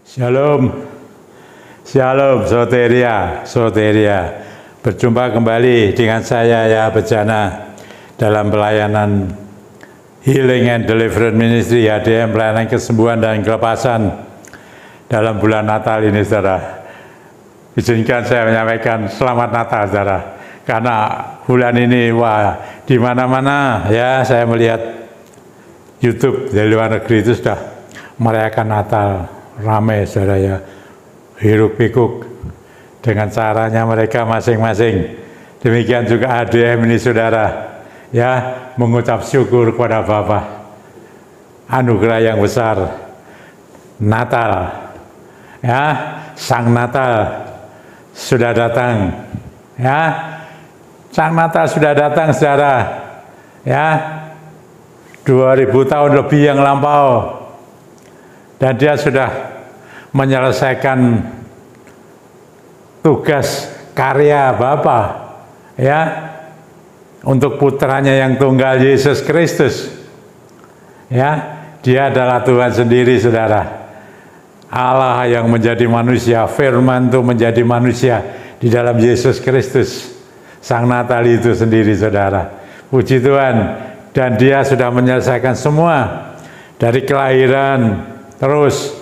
Shalom, Shalom, Soteria. Berjumpa kembali dengan saya ya Bejana dalam pelayanan Healing and Deliverance Ministry HDM, pelayanan kesembuhan dan kelepasan dalam bulan Natal ini, saudara. Izinkan saya menyampaikan selamat Natal, saudara. Karena bulan ini, di mana-mana ya saya melihat YouTube dari luar negeri itu sudah merayakan Natal. Ramai, saudara ya, hiruk pikuk dengan caranya mereka masing-masing. Demikian juga ADM ini, saudara ya, mengucap syukur kepada Bapa, anugerah yang besar Natal ya, Sang Natal sudah datang ya, Sang Natal sudah datang, saudara ya, 2000 tahun lebih yang lampau. Dan dia sudah menyelesaikan tugas karya Bapa ya, untuk putranya yang tunggal Yesus Kristus ya. Dia adalah Tuhan sendiri, saudara. Allah yang menjadi manusia, firman itu menjadi manusia di dalam Yesus Kristus, Sang Natal itu sendiri, saudara. Puji Tuhan. Dan dia sudah menyelesaikan semua dari kelahiran. Terus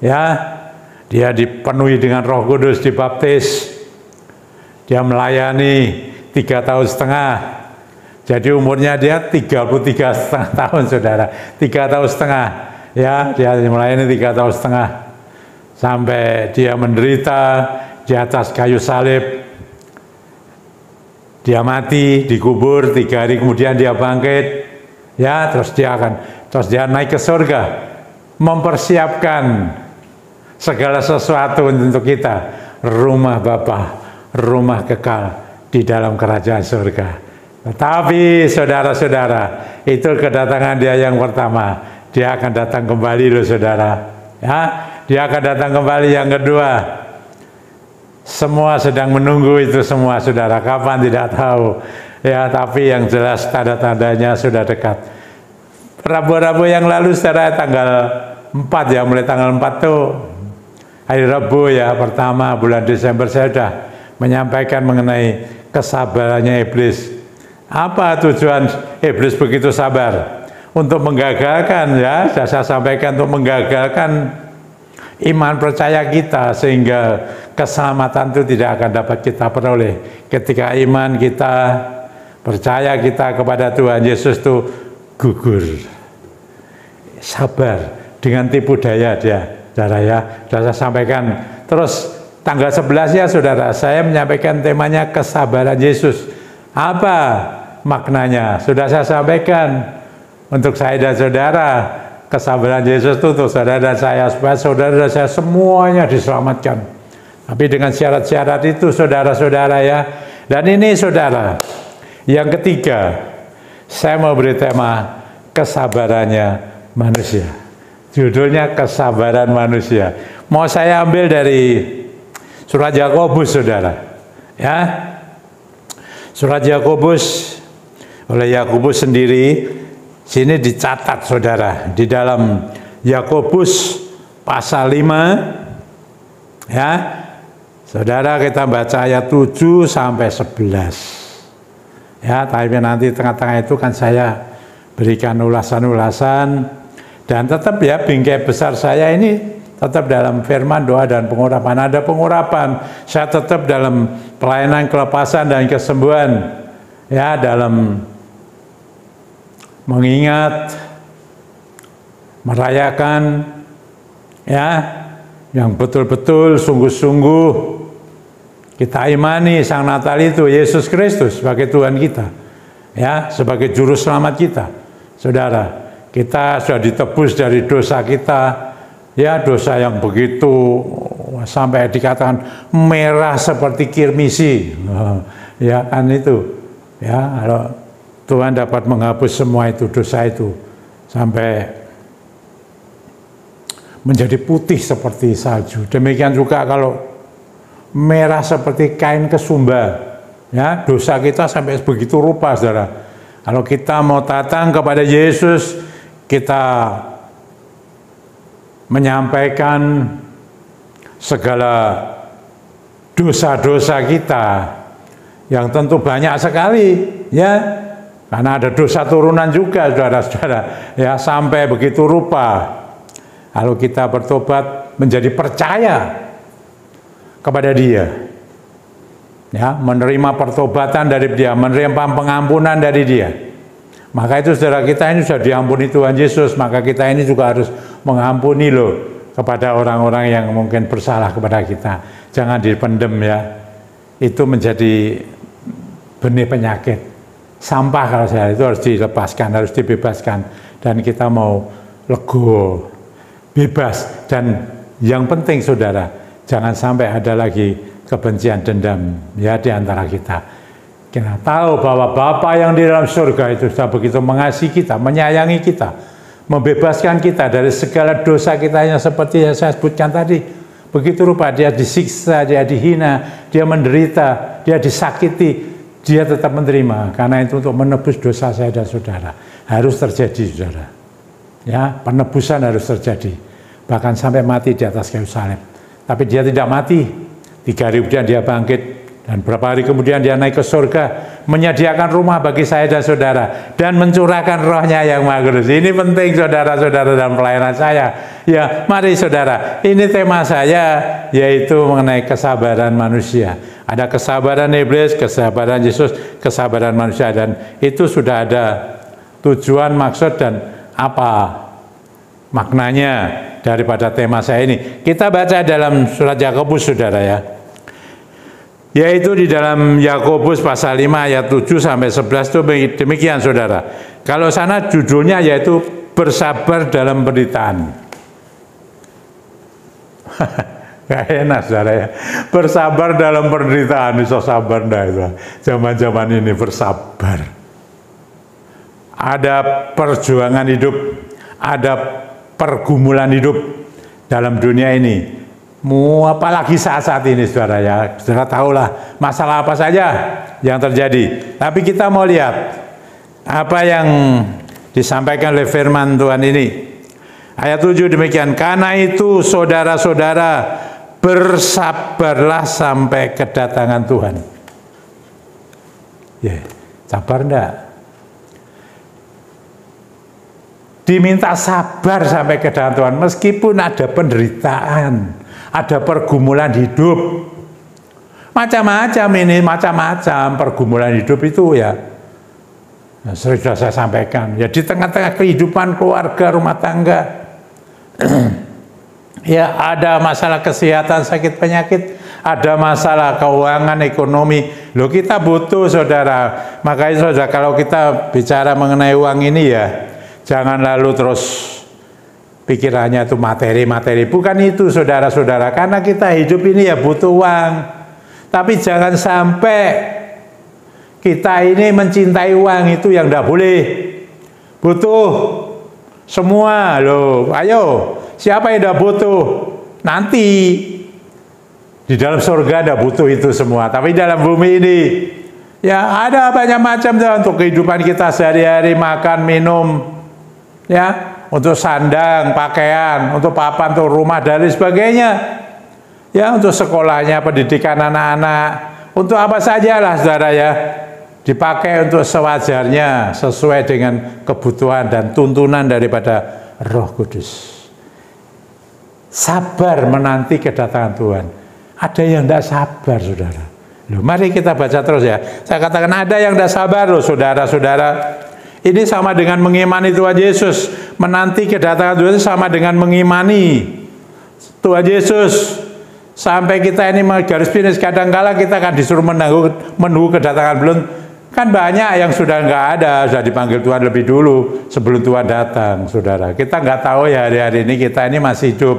ya, dia dipenuhi dengan Roh Kudus, dibaptis, dia melayani 3,5 tahun. Jadi umurnya dia 33,5 tahun, saudara. 3,5 tahun ya, dia melayani 3,5 tahun sampai dia menderita di atas kayu salib. Dia mati, dikubur, 3 hari kemudian dia bangkit ya, terus dia naik ke surga, mempersiapkan segala sesuatu untuk kita, rumah Bapa, rumah kekal di dalam kerajaan surga. Tetapi saudara-saudara, itu kedatangan dia yang pertama. Dia akan datang kembali loh, saudara ya. Dia akan datang kembali yang kedua. Semua sedang menunggu itu semua, saudara. Kapan tidak tahu ya, tapi yang jelas tanda-tandanya sudah dekat. Rabu-rabu yang lalu, saudara, tanggal 4 ya, mulai tanggal 4 tuh hari Rabu ya, pertama bulan Desember, saya sudah menyampaikan mengenai kesabarannya iblis. Apa tujuan iblis begitu sabar? Untuk menggagalkan ya, saya sampaikan, untuk menggagalkan iman percaya kita, sehingga keselamatan itu tidak akan dapat kita peroleh ketika iman kita, percaya kita kepada Tuhan Yesus itu gugur. Sabar dengan tipu daya dia, saudara ya, sudah saya sampaikan. Terus tanggal 11 ya, saudara, saya menyampaikan temanya kesabaran Yesus. Apa maknanya? Sudah saya sampaikan untuk saya dan saudara. Kesabaran Yesus itu untuk saudara dan saya, supaya saudara dan saya semuanya diselamatkan. Tapi dengan syarat-syarat itu, saudara-saudara ya. Dan ini, saudara, yang ketiga, saya mau beri tema kesabarannya manusia. Judulnya kesabaran manusia. Mau saya ambil dari surat Yakobus, saudara ya. Surat Yakobus oleh Yakobus sendiri, sini dicatat, saudara, di dalam Yakobus pasal 5 ya. Saudara, kita baca ayat 7 sampai 11 ya. Tapi nanti tengah-tengah itu kan saya berikan ulasan-ulasan. Dan tetap ya, bingkai besar saya ini tetap dalam firman, doa, dan pengurapan. Ada pengurapan, saya tetap dalam pelayanan kelepasan dan kesembuhan ya, dalam mengingat, merayakan ya, yang betul-betul sungguh-sungguh kita imani Sang Natal itu, Yesus Kristus sebagai Tuhan kita ya, sebagai juru selamat kita, saudara. Kita sudah ditebus dari dosa kita ya, dosa yang begitu sampai dikatakan merah seperti kirmisi ya kan, itu ya. Kalau Tuhan dapat menghapus semua itu, dosa itu, sampai menjadi putih seperti salju. Demikian juga kalau merah seperti kain kesumba ya, dosa kita sampai begitu rupa, saudara. Kalau kita mau datang kepada Yesus, kita menyampaikan segala dosa-dosa kita yang tentu banyak sekali, ya, karena ada dosa turunan juga, saudara-saudara, ya, sampai begitu rupa. Lalu kita bertobat, menjadi percaya kepada Dia, ya, menerima pertobatan dari Dia, menerima pengampunan dari Dia. Maka itu saudara, kita ini sudah diampuni Tuhan Yesus, maka kita ini juga harus mengampuni loh kepada orang-orang yang mungkin bersalah kepada kita. Jangan dipendem, ya. Itu menjadi benih penyakit. Sampah kalau saya itu harus dilepaskan, harus dibebaskan. Dan kita mau legowo, bebas. Dan yang penting saudara, jangan sampai ada lagi kebencian, dendam, ya, di antara kita. Kita tahu bahwa Bapa yang di dalam surga itu sudah begitu mengasihi kita, menyayangi kita, membebaskan kita dari segala dosa kita yang seperti yang saya sebutkan tadi. Begitu rupa Dia disiksa, Dia dihina, Dia menderita, Dia disakiti, Dia tetap menerima. Karena itu untuk menebus dosa saya dan saudara. Harus terjadi, saudara. Ya, penebusan harus terjadi. Bahkan sampai mati di atas kayu salib. Tapi Dia tidak mati. 3 hari kemudian Dia bangkit. Dan beberapa hari kemudian Dia naik ke surga, menyediakan rumah bagi saya dan saudara, dan mencurahkan Roh-Nya yang Maha Kudus. Ini penting, saudara-saudara, dalam pelayanan saya. Ya, mari saudara, ini tema saya, yaitu mengenai kesabaran manusia. Ada kesabaran iblis, kesabaran Yesus, kesabaran manusia, dan itu sudah ada tujuan, maksud, dan apa maknanya daripada tema saya ini. Kita baca dalam surat Yakobus, saudara, ya. Yaitu di dalam Yakobus pasal 5 ayat 7 sampai 11 itu demikian, saudara. Kalau sana judulnya yaitu bersabar dalam penderitaan. Gak enak, saudara, ya. Bersabar dalam penderitaan, bisa sabar enggak itu. Zaman-zaman ini bersabar. Ada perjuangan hidup, ada pergumulan hidup dalam dunia ini. Apalagi saat-saat ini, saudara, ya. Saudara tahulah masalah apa saja yang terjadi. Tapi kita mau lihat apa yang disampaikan oleh firman Tuhan ini. Ayat 7 demikian. Karena itu saudara-saudara, bersabarlah sampai kedatangan Tuhan. Ya, sabar enggak? Diminta sabar sampai kedatangan Tuhan meskipun ada penderitaan, ada pergumulan hidup. Macam-macam ini, macam-macam pergumulan hidup itu, ya. Nah, sudah saya sampaikan. Ya, di tengah-tengah kehidupan keluarga, rumah tangga, ya, ada masalah kesehatan, sakit penyakit, ada masalah keuangan, ekonomi. Loh, kita butuh, saudara. Makanya, saudara, kalau kita bicara mengenai uang ini, ya, jangan lalu terus pikirannya itu materi-materi. Bukan itu, saudara-saudara. Karena kita hidup ini ya butuh uang. Tapi jangan sampai kita ini mencintai uang, itu yang tidak boleh. Butuh semua loh. Ayo, siapa yang tidak butuh? Nanti di dalam surga tidak butuh itu semua. Tapi dalam bumi ini, ya, ada banyak macam untuk kehidupan kita sehari-hari, makan, minum, ya, untuk sandang, pakaian, untuk papan, untuk rumah, dan sebagainya. Ya, untuk sekolahnya, pendidikan anak-anak, untuk apa sajalah, saudara, ya, dipakai untuk sewajarnya, sesuai dengan kebutuhan dan tuntunan daripada Roh Kudus. Sabar menanti kedatangan Tuhan. Ada yang tidak sabar, saudara. Loh, mari kita baca terus, ya. Saya katakan ada yang tidak sabar loh, saudara-saudara. Ini sama dengan mengimani Tuhan Yesus. Menanti kedatangan Tuhan itu sama dengan mengimani Tuhan Yesus. Sampai kita ini garis finish, kadang-kala kita akan disuruh menunggu kedatangan belum. Kan banyak yang sudah nggak ada, sudah dipanggil Tuhan lebih dulu sebelum Tuhan datang, saudara. Kita nggak tahu ya hari-hari ini kita ini masih hidup.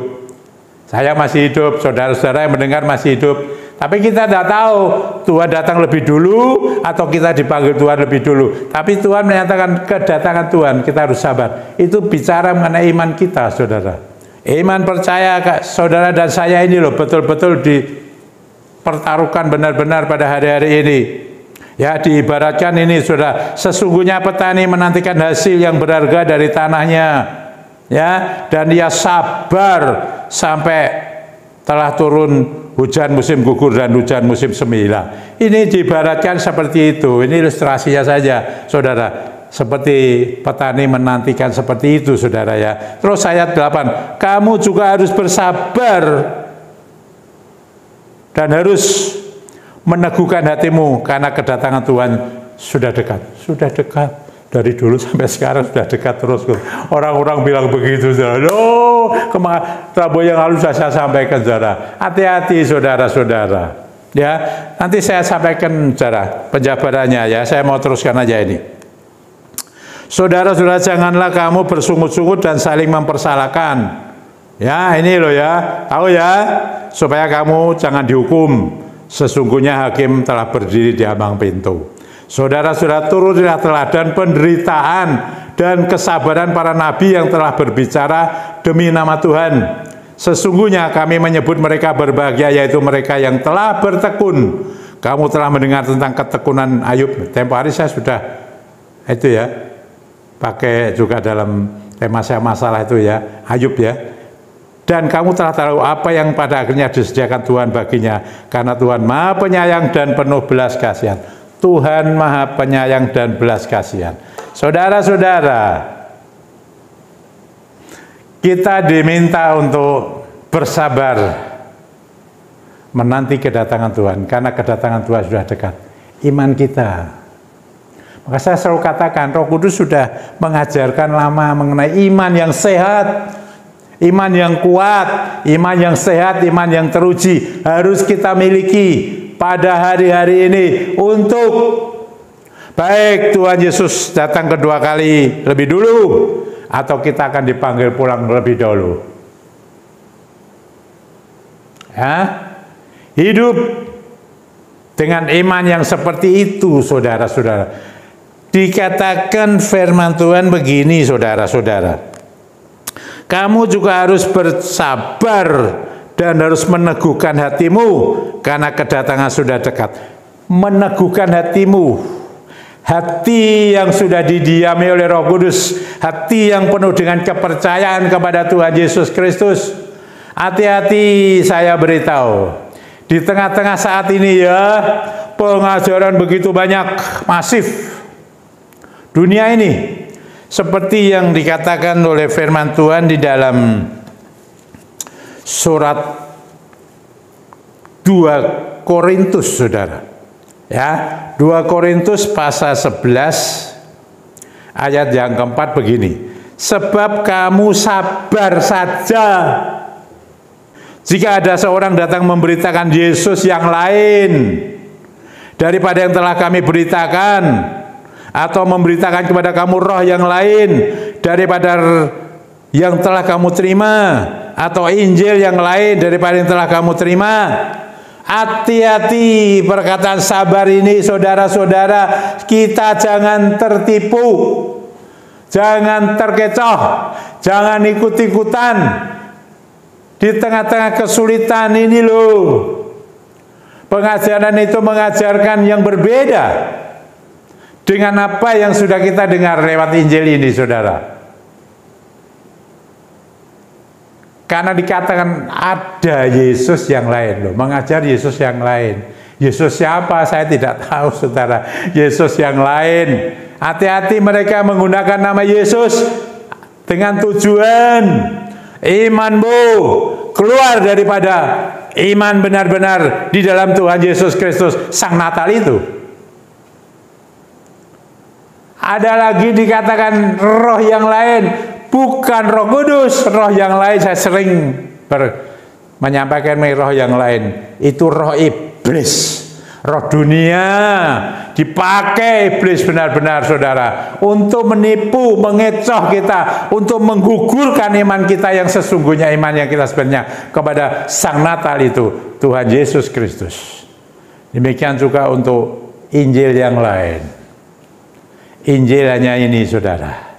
Saya masih hidup, saudara-saudara yang mendengar masih hidup. Tapi kita tidak tahu Tuhan datang lebih dulu atau kita dipanggil Tuhan lebih dulu. Tapi Tuhan menyatakan kedatangan Tuhan, kita harus sabar. Itu bicara mengenai iman kita, saudara. Iman percaya, saudara dan saya ini loh betul-betul dipertaruhkan benar-benar pada hari-hari ini. Ya, diibaratkan ini, saudara, sesungguhnya petani menantikan hasil yang berharga dari tanahnya. Ya, dan dia sabar sampai telah turun hujan musim gugur dan hujan musim semilah. Ini diibaratkan seperti itu. Ini ilustrasinya saja, saudara. Seperti petani menantikan seperti itu, saudara ya. Terus ayat 8, kamu juga harus bersabar dan harus meneguhkan hatimu karena kedatangan Tuhan sudah dekat. Sudah dekat. Dari dulu sampai sekarang sudah dekat terus. Orang-orang bilang begitu, saudara. Oh, Rabu yang lalu sudah saya sampaikan, saudara. Hati-hati, saudara-saudara. Ya, nanti saya sampaikan, saudara, penjabarannya ya. Saya mau teruskan aja ini. Saudara-saudara, janganlah kamu bersungut-sungut dan saling mempersalahkan. Ya, ini loh ya, tahu ya, supaya kamu jangan dihukum. Sesungguhnya hakim telah berdiri di ambang pintu. Saudara-saudara, turutilah teladan penderitaan dan kesabaran para nabi yang telah berbicara demi nama Tuhan. Sesungguhnya kami menyebut mereka berbahagia, yaitu mereka yang telah bertekun. Kamu telah mendengar tentang ketekunan Ayub. Tempo hari saya sudah itu ya, pakai juga dalam tema saya masalah itu ya, Ayub ya. Dan kamu telah tahu apa yang pada akhirnya disediakan Tuhan baginya, karena Tuhan Maha Penyayang dan penuh belas kasihan. Tuhan Maha Penyayang dan belas kasihan. Saudara-saudara, kita diminta untuk bersabar menanti kedatangan Tuhan, karena kedatangan Tuhan sudah dekat. Iman kita, maka saya selalu katakan, Roh Kudus sudah mengajarkan lama mengenai iman yang sehat, iman yang kuat, iman yang sehat, iman yang teruji harus kita miliki pada hari-hari ini, untuk baik Tuhan Yesus datang kedua kali lebih dulu atau kita akan dipanggil pulang lebih dahulu. Ya, hidup dengan iman yang seperti itu, saudara-saudara. Dikatakan firman Tuhan begini, saudara-saudara. Kamu juga harus bersabar dan harus meneguhkan hatimu karena kedatangan sudah dekat. Meneguhkan hatimu, hati yang sudah didiami oleh Roh Kudus, hati yang penuh dengan kepercayaan kepada Tuhan Yesus Kristus. Hati-hati, saya beritahu, di tengah-tengah saat ini ya, pengajaran begitu banyak, masif. Dunia ini seperti yang dikatakan oleh firman Tuhan di dalam surat 2 Korintus, saudara. Ya, 2 Korintus pasal 11 ayat yang keempat begini. Sebab kamu sabar saja jika ada seorang datang memberitakan Yesus yang lain daripada yang telah kami beritakan, atau memberitakan kepada kamu roh yang lain daripada yang telah kamu terima, atau Injil yang lain daripada yang telah kamu terima. Hati-hati perkataan sabar ini, saudara-saudara. Kita jangan tertipu, jangan terkecoh, jangan ikut-ikutan di tengah-tengah kesulitan ini loh. Pengajaran itu mengajarkan yang berbeda dengan apa yang sudah kita dengar lewat Injil ini, saudara. Karena dikatakan ada Yesus yang lain loh, mengajar Yesus yang lain. Yesus siapa? Saya tidak tahu, saudara. Yesus yang lain. Hati-hati mereka menggunakan nama Yesus dengan tujuan imanmu keluar daripada iman benar-benar di dalam Tuhan Yesus Kristus, Sang Natal itu. Ada lagi dikatakan roh yang lain, bukan Roh Kudus, roh yang lain. Saya sering menyampaikan roh yang lain, itu roh iblis, roh dunia. Dipakai iblis benar-benar, saudara, untuk menipu, mengecoh kita, untuk menggugurkan iman kita yang sesungguhnya, iman yang kita sebenarnya kepada Sang Natal itu, Tuhan Yesus Kristus. Demikian juga untuk Injil yang lain. Injil hanya ini, saudara,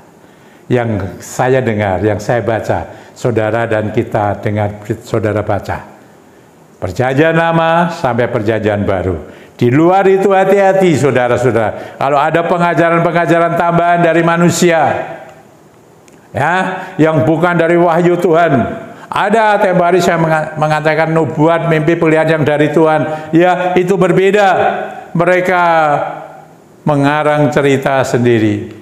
yang saya dengar, yang saya baca, saudara dan kita dengar, saudara baca. Perjanjian lama sampai perjanjian baru. Di luar itu hati-hati, saudara-saudara. Kalau ada pengajaran-pengajaran tambahan dari manusia, ya, yang bukan dari wahyu Tuhan, Ada tempo hari saya mengatakan nubuat, mimpi, penglihatan yang dari Tuhan. Ya, itu berbeda. Mereka mengarang cerita sendiri.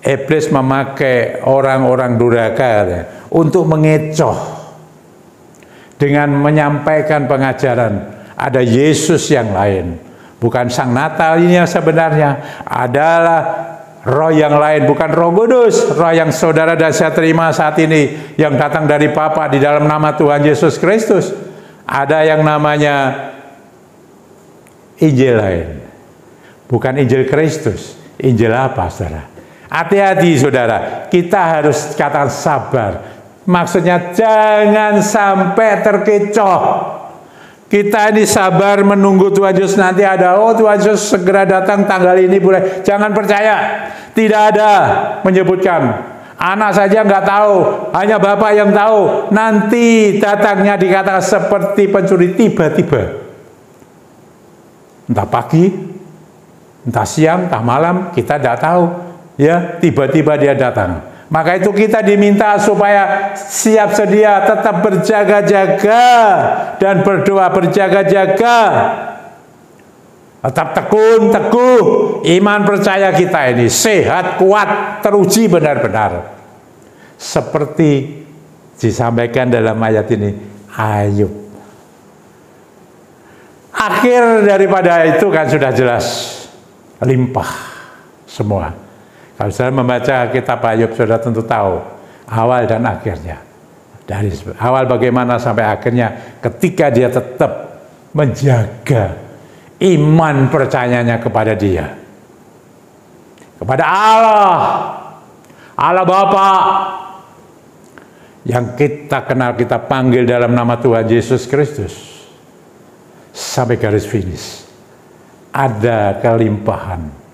Iblis memakai orang-orang durhaka untuk mengecoh dengan menyampaikan pengajaran. Ada Yesus yang lain, bukan Sang Natal ini yang sebenarnya adalah roh yang lain, bukan Roh Kudus, roh yang saudara dan saya terima saat ini, yang datang dari Bapa di dalam nama Tuhan Yesus Kristus. Ada yang namanya Injil lain, bukan Injil Kristus. Injil apa, saudara? Hati-hati, saudara. Kita harus katakan sabar. Maksudnya jangan sampai terkecoh. Kita ini sabar menunggu Tuhan Yesus nanti ada, oh Tuhan Yesus segera datang tanggal ini boleh. Jangan percaya. Tidak ada menyebutkan. Anak saja nggak tahu, hanya Bapak yang tahu. Nanti datangnya dikatakan seperti pencuri tiba-tiba. Entah pagi, entah siang, entah malam, kita tidak tahu. Ya, tiba-tiba dia datang. Maka itu kita diminta supaya siap sedia, tetap berjaga-jaga dan berdoa berjaga-jaga. Tetap tekun, teguh. Iman percaya kita ini sehat, kuat, teruji benar-benar. Seperti disampaikan dalam ayat ini, Ayub. Akhir daripada itu kan sudah jelas, limpah semua. Kalau saudara membaca kitab Ayub, saudara tentu tahu awal dan akhirnya. Dari awal bagaimana sampai akhirnya, ketika dia tetap menjaga iman percayanya kepada Dia, kepada Allah, Allah Bapa yang kita kenal, kita panggil dalam nama Tuhan Yesus Kristus, sampai garis finish. Ada kelimpahan.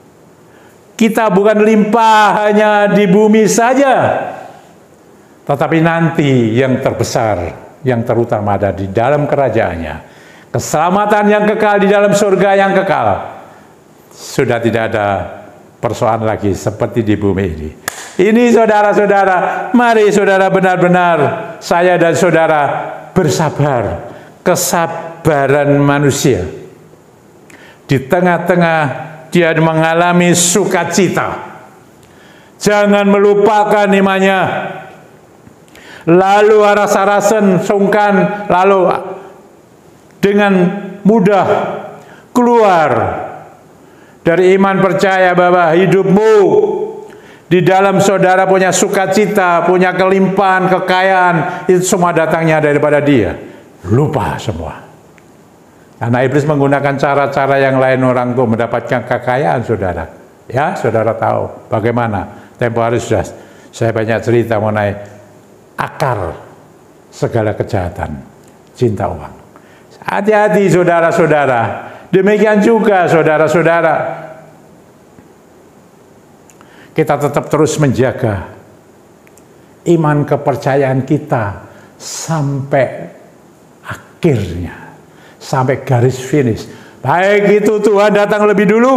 Kita bukan limpah hanya di bumi saja, tetapi nanti yang terbesar, yang terutama ada di dalam kerajaannya. Keselamatan yang kekal di dalam surga yang kekal. Sudah tidak ada persoalan lagi seperti di bumi ini. Ini saudara-saudara, mari saudara benar-benar saya dan saudara bersabar. Kesabaran manusia. Di tengah-tengah dia mengalami sukacita. Jangan melupakan imannya. Lalu rasa-rasen sungkan, lalu dengan mudah keluar dari iman percaya bahwa hidupmu di dalam saudara punya sukacita, punya kelimpahan, kekayaan, itu semua datangnya daripada Dia. Lupa semua. Karena iblis menggunakan cara-cara yang lain orang untuk mendapatkan kekayaan, saudara. Ya, saudara tahu bagaimana. Tempo hari sudah saya banyak cerita mengenai akar segala kejahatan, cinta uang. Hati-hati, saudara-saudara. Demikian juga, saudara-saudara. Kita tetap terus menjaga iman kepercayaan kita sampai akhirnya. Sampai garis finish. Baik itu Tuhan datang lebih dulu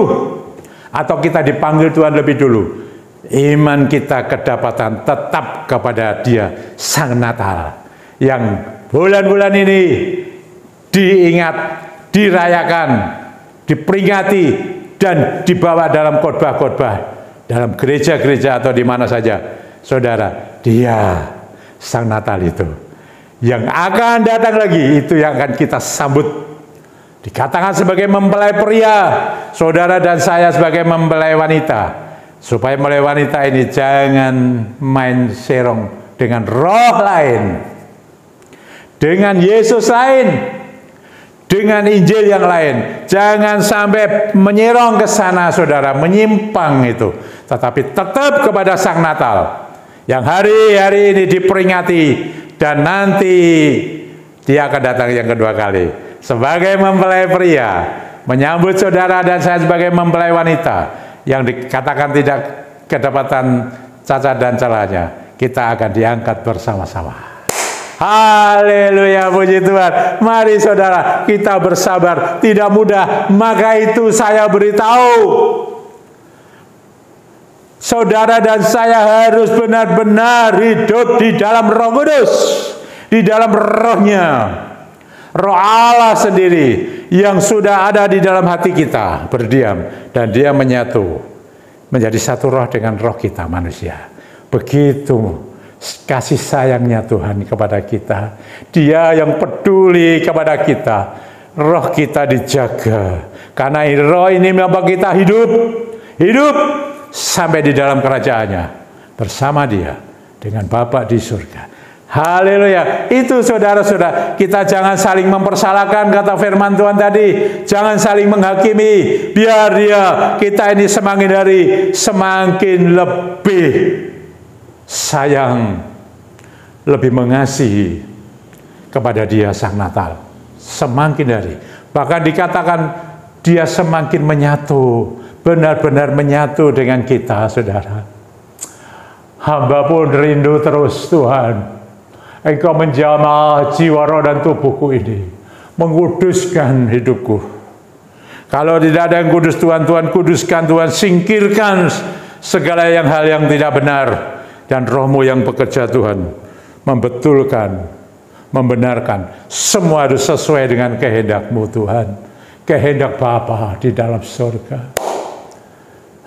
atau kita dipanggil Tuhan lebih dulu, iman kita kedapatan tetap kepada Dia, Sang Natal, yang bulan-bulan ini diingat, dirayakan, diperingati, dan dibawa dalam khotbah-khotbah, dalam gereja-gereja atau di mana saja. Saudara, Dia, Sang Natal itu yang akan datang lagi, itu yang akan kita sambut. Dikatakan sebagai mempelai pria, saudara dan saya sebagai mempelai wanita. Supaya mempelai wanita ini jangan main serong dengan roh lain, dengan Yesus lain, dengan Injil yang lain. Jangan sampai menyerong ke sana, saudara, menyimpang itu. Tetapi tetap kepada Sang Natal yang hari-hari ini diperingati. Dan nanti Dia akan datang yang kedua kali sebagai mempelai pria, menyambut saudara dan saya sebagai mempelai wanita yang dikatakan tidak kedapatan cacat dan celahnya. Kita akan diangkat bersama-sama. Haleluya, puji Tuhan. Mari saudara, kita bersabar. Tidak mudah, maka itu saya beritahu, Saudara dan saya harus benar-benar hidup di dalam Roh Kudus, di dalam Roh-Nya. Roh Allah sendiri yang sudah ada di dalam hati kita berdiam, dan Dia menyatu menjadi satu roh dengan roh kita manusia. Begitu kasih sayangnya Tuhan kepada kita. Dia yang peduli kepada kita. Roh kita dijaga. Karena roh ini membuat kita hidup sampai di dalam kerajaannya bersama Dia dengan Bapa di surga. Haleluya. Itu saudara-saudara, kita jangan saling mempersalahkan, kata firman Tuhan tadi. Jangan saling menghakimi. Biar kita ini semakin hari semakin lebih sayang, lebih mengasihi kepada Dia Sang Natal. Semakin hari. Bahkan dikatakan Dia semakin menyatu, benar-benar menyatu dengan kita, saudara. Hamba pun rindu terus, Tuhan, Engkau menjamah jiwa, roh, dan tubuhku ini, menguduskan hidupku. Kalau tidak ada yang kudus, Tuhan kuduskan, Tuhan singkirkan segala hal yang tidak benar, dan Roh-Mu yang bekerja, Tuhan, membetulkan, membenarkan, semua harus sesuai dengan kehendak-Mu, Tuhan, kehendak Bapa di dalam surga.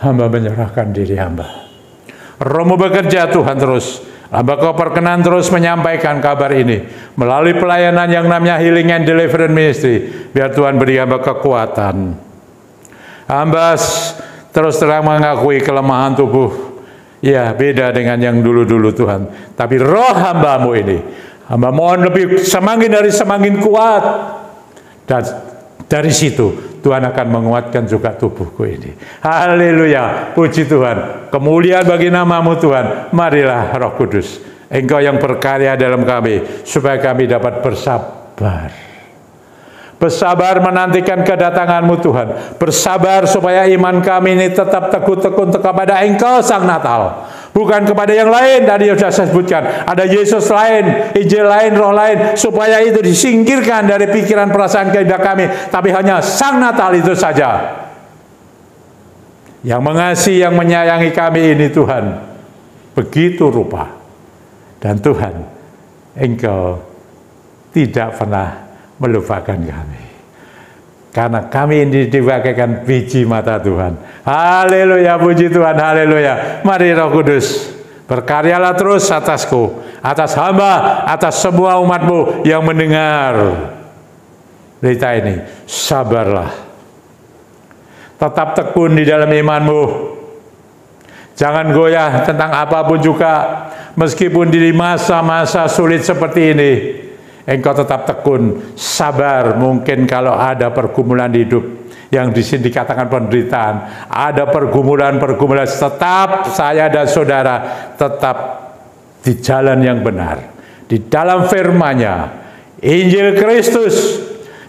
Hamba menyerahkan diri hamba. Roh-Mu bekerja, Tuhan, terus. Hamba Kau perkenan terus menyampaikan kabar ini melalui pelayanan yang namanya Healing and Deliverance Ministry. Biar Tuhan beri hamba kekuatan. Hamba terus terang mengakui kelemahan tubuh. Ya, beda dengan yang dulu-dulu, Tuhan. Tapi roh hamba-Mu ini, hamba mohon lebih semakin kuat. Dan dari situ Tuhan akan menguatkan juga tubuhku ini. Haleluya, puji Tuhan. Kemuliaan bagi nama-Mu, Tuhan. Marilah Roh Kudus, Engkau yang berkarya dalam kami, supaya kami dapat bersabar. Bersabar menantikan kedatangan-Mu, Tuhan. Bersabar supaya iman kami ini tetap teguh tekun kepada Engkau Sang Natal. Bukan kepada yang lain. Tadi sudah saya sebutkan, ada Yesus lain, Injil lain, roh lain, supaya itu disingkirkan dari pikiran, perasaan, kehendak kami. Tapi hanya Sang Natal itu saja yang mengasihi, yang menyayangi kami ini, Tuhan. Begitu rupa. Dan Tuhan, Engkau tidak pernah melupakan kami. Karena kami ini dibagaikan biji mata Tuhan. Haleluya, puji Tuhan, haleluya. Mari Roh Kudus, berkaryalah terus atasku, atas hamba, atas semua umat-Mu yang mendengar berita ini. Sabarlah. Tetap tekun di dalam iman-Mu. Jangan goyah tentang apapun juga. Meskipun di masa-masa sulit seperti ini, Engkau tetap tekun, sabar. Mungkin kalau ada pergumulan hidup, yang di sini dikatakan penderitaan, ada pergumulan-pergumulan, tetap saya dan saudara tetap di jalan yang benar, di dalam firman-Nya, Injil Kristus,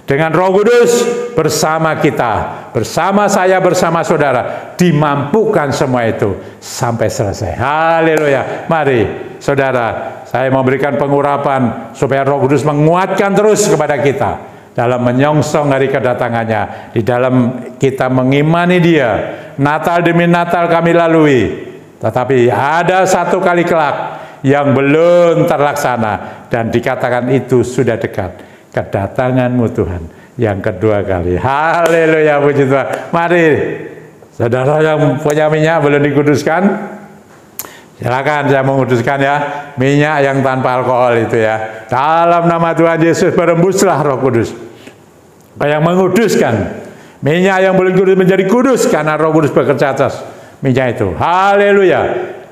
dengan Roh Kudus bersama kita, bersama saya, bersama saudara, dimampukan semua itu sampai selesai. Haleluya. Mari saudara, saya memberikan pengurapan supaya Roh Kudus menguatkan terus kepada kita dalam menyongsong hari kedatangannya, di dalam kita mengimani Dia. Natal demi Natal kami lalui, tetapi ada satu kali kelak yang belum terlaksana, dan dikatakan itu sudah dekat, kedatangan-Mu, Tuhan, yang kedua kali. Haleluya, puji Tuhan. Mari saudara yang punya minyak belum dikuduskan, silakan, saya menguduskan ya. Minyak yang tanpa alkohol itu ya. Dalam nama Tuhan Yesus, berembuslah Roh Kudus yang menguduskan. Minyak yang belum kudus menjadi kudus karena Roh Kudus bekerja atas minyak itu. Haleluya.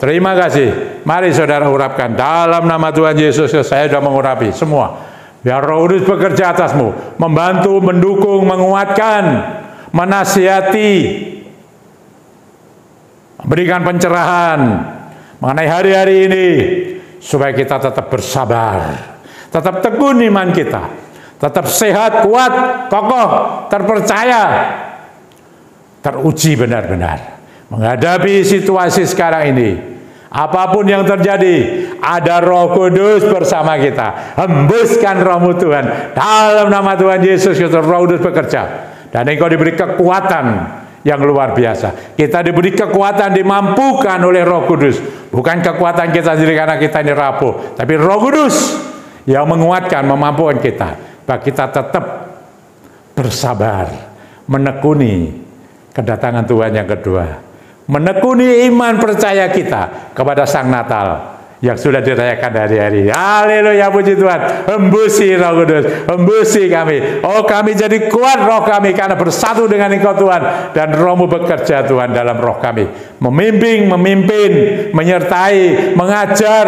Terima kasih. Mari saudara urapkan dalam nama Tuhan Yesus. Saya sudah mengurapi semua. Biar Roh Kudus bekerja atasmu, membantu, mendukung, menguatkan, menasihati, memberikan pencerahan mengenai hari-hari ini, supaya kita tetap bersabar, tetap tekun iman kita, tetap sehat, kuat, kokoh, terpercaya, teruji benar-benar menghadapi situasi sekarang ini. Apapun yang terjadi, ada Roh Kudus bersama kita. Hembuskan Roh-Mu, Tuhan, dalam nama Tuhan Yesus Kristus. Roh Kudus bekerja, dan Engkau diberi kekuatan yang luar biasa. Kita diberi kekuatan, dimampukan oleh Roh Kudus. Bukan kekuatan kita sendiri karena kita ini rapuh, tapi Roh Kudus yang menguatkan, memampukan kita. Bahwa kita tetap bersabar, menekuni kedatangan Tuhan yang kedua. Menekuni iman percaya kita kepada Sang Natal yang sudah dirayakan hari-hari. Haleluya, puji Tuhan. Hembusi Roh Kudus, hembusi kami. Oh, kami jadi kuat roh kami karena bersatu dengan Engkau Tuhan, dan Roh-Mu bekerja Tuhan dalam roh kami, membimbing, memimpin, menyertai, mengajar,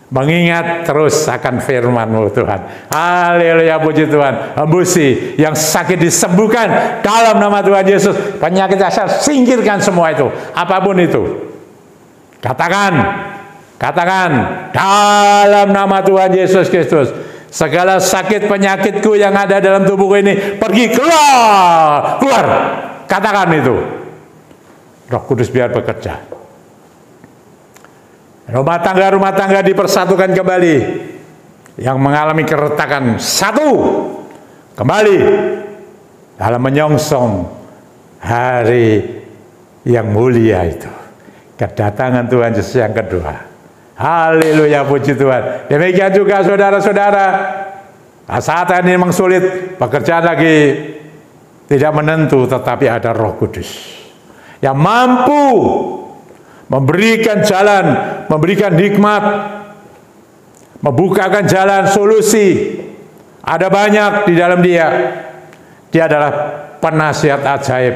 mengingat terus akan firman-Mu Tuhan. Haleluya, puji Tuhan. Hembusi, yang sakit disembuhkan dalam nama Tuhan Yesus. Penyakit asal singkirkan semua itu, apapun itu. Katakan dalam nama Tuhan Yesus Kristus, segala sakit penyakitku yang ada dalam tubuhku ini pergi, keluar. Katakan itu. Roh Kudus biar bekerja. Rumah tangga dipersatukan kembali. Yang mengalami keretakan satu kembali dalam menyongsong hari yang mulia itu, kedatangan Tuhan Yesus yang kedua. Haleluya, puji Tuhan. Demikian juga saudara-saudara, saat ini memang sulit, pekerjaan lagi tidak menentu, tetapi ada Roh Kudus yang mampu memberikan jalan, memberikan hikmat, membukakan jalan solusi. Ada banyak di dalam dia. Dia adalah penasihat ajaib.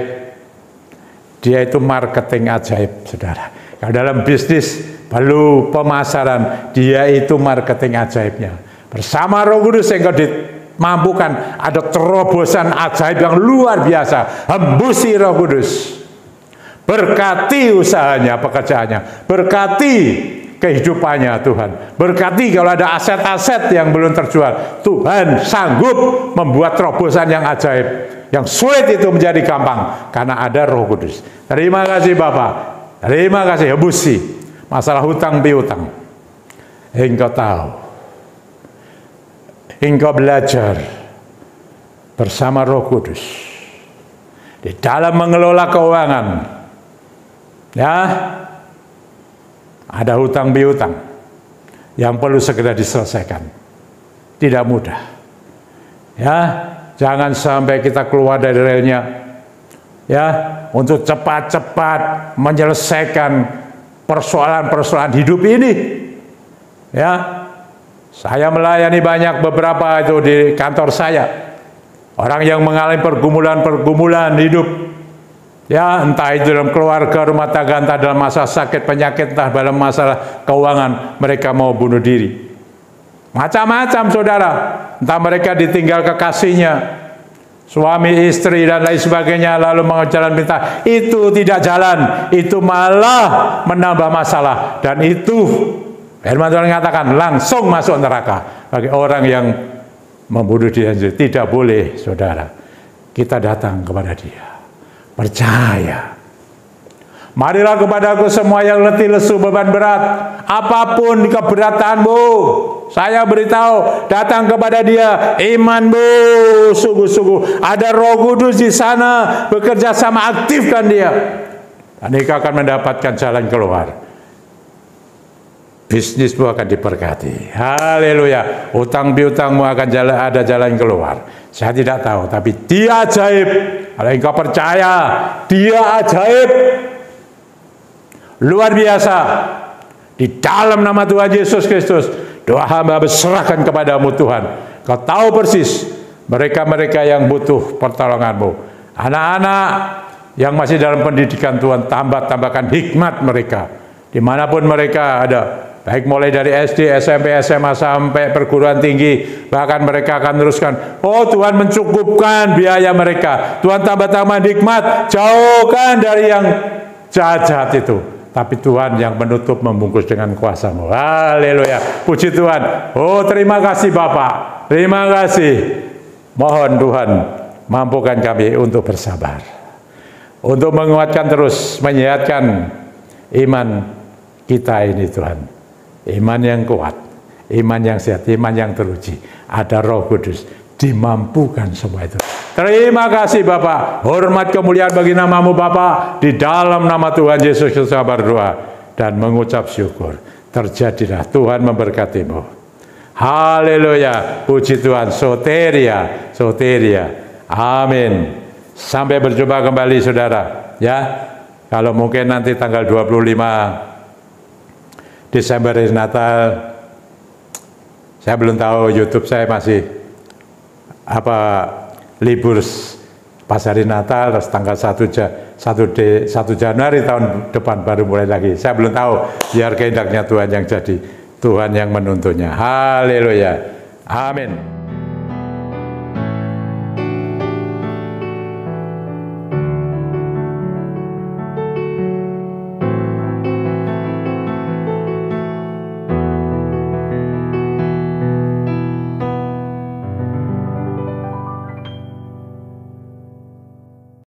Dia itu marketing ajaib, saudara. Kalau dalam bisnis perlu pemasaran, dia itu marketing ajaibnya. Bersama Roh Kudus yang dimampukan, ada terobosan ajaib yang luar biasa. Hembusi Roh Kudus. Berkati usahanya, pekerjaannya. Berkati kehidupannya Tuhan. Berkati kalau ada aset-aset yang belum terjual. Tuhan sanggup membuat terobosan yang ajaib. Yang sulit itu menjadi gampang karena ada Roh Kudus. Terima kasih Bapak. Terima kasih. Hembusi masalah hutang piutang. Engkau tahu. Engkau belajar bersama Roh Kudus di dalam mengelola keuangan. Ya, ada hutang piutang yang perlu segera diselesaikan. Tidak mudah. Ya, jangan sampai kita keluar dari relnya, ya, untuk cepat-cepat menyelesaikan persoalan-persoalan hidup ini. Ya, saya melayani banyak beberapa itu di kantor saya, orang yang mengalami pergumulan-pergumulan hidup, ya, entah itu dalam keluarga, rumah tangga, entah dalam masalah sakit, penyakit, entah dalam masalah keuangan, mereka mau bunuh diri. Macam-macam saudara, entah mereka ditinggal kekasihnya, suami, istri, dan lain sebagainya, lalu mau jalan pintas. Itu tidak jalan, itu malah menambah masalah. Dan itu, firman Tuhan mengatakan, langsung masuk neraka. Bagi orang yang membunuh diri sendiri, tidak boleh saudara. Kita datang kepada dia, percaya. Marilah kepadaku semua yang letih lesu beban berat, apapun keberatanmu, saya beritahu, datang kepada dia. Imanmu sungguh-sungguh, ada Roh Kudus di sana bekerja sama, aktifkan dia, dan engkau akan mendapatkan jalan keluar. Bisnismu akan diberkati. Haleluya. Utang piutangmu akan ada jalan keluar. Saya tidak tahu, tapi dia ajaib. Kalau engkau percaya, dia ajaib. Luar biasa. Di dalam nama Tuhan Yesus Kristus, doa hamba berserahkan kepadamu Tuhan. Kau tahu persis mereka-mereka yang butuh pertolonganmu. Anak-anak yang masih dalam pendidikan Tuhan, tambahkan hikmat mereka. Dimanapun mereka ada, baik mulai dari SD, SMP, SMA sampai perguruan tinggi, bahkan mereka akan teruskan. Oh, Tuhan mencukupkan biaya mereka. Tuhan tambah-tambah hikmat, jauhkan dari yang jahat-jahat itu. Tapi Tuhan yang menutup, membungkus dengan kuasa-Mu. Haleluya. Puji Tuhan. Oh, terima kasih Bapak. Terima kasih. Mohon Tuhan mampukan kami untuk bersabar. Untuk menguatkan terus, menyehatkan iman kita ini Tuhan. Iman yang kuat, iman yang sehat, iman yang teruji. Ada Roh Kudus. dimampukan semua itu. Terima kasih Bapak. Hormat kemuliaan bagi namamu Bapak. Di dalam nama Tuhan Yesus Kristus berdoa dan mengucap syukur. Terjadilah, Tuhan memberkatimu. Haleluya. Puji Tuhan. Soteria. Soteria. Amin. Sampai berjumpa kembali saudara. Ya. Kalau mungkin nanti tanggal 25 Desember Natal, saya belum tahu, YouTube saya masih libur pas hari Natal, terus tanggal 1 Januari tahun depan baru mulai lagi. Saya belum tahu, biar kehendaknya Tuhan yang jadi, Tuhan yang menuntunnya. Haleluya. Amin.